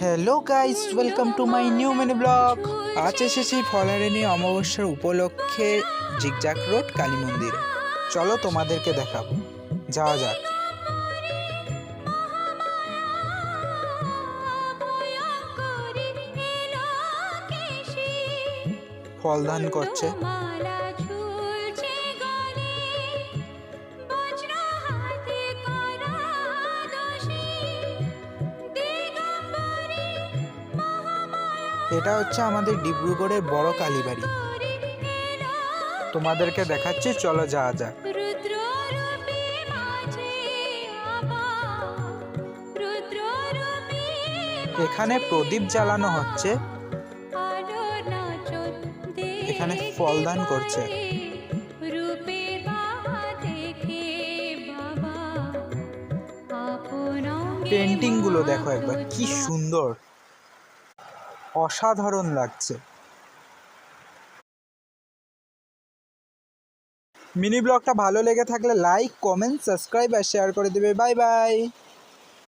Hello guys, welcome to my new mini blog. আজ এসেছি ফলারেনি অমাবস্যার উপলক্ষে জিগজাগ রোড কালী মন্দিরে। চলো তোমাদেরকে দেখাবো, যাওয়া যাক। ফলদান করছে। এটা হচ্ছে আমাদের ডিব্রুগড়ের বড় কালীবাড়ি। তোমাদেরকে দেখাচ্ছি, চলো যাওয়া যাক। এখানে প্রদীপ জ্বালানো হচ্ছে, এখানে ফলদান করছে। পেন্টিং গুলো দেখো একবার, কি সুন্দর, অসাধারণ লাগছে। মিনি ব্লগটা ভালো লেগে থাকলে লাইক, কমেন্ট, সাবস্ক্রাইব আর শেয়ার করে দেবে। Bye bye.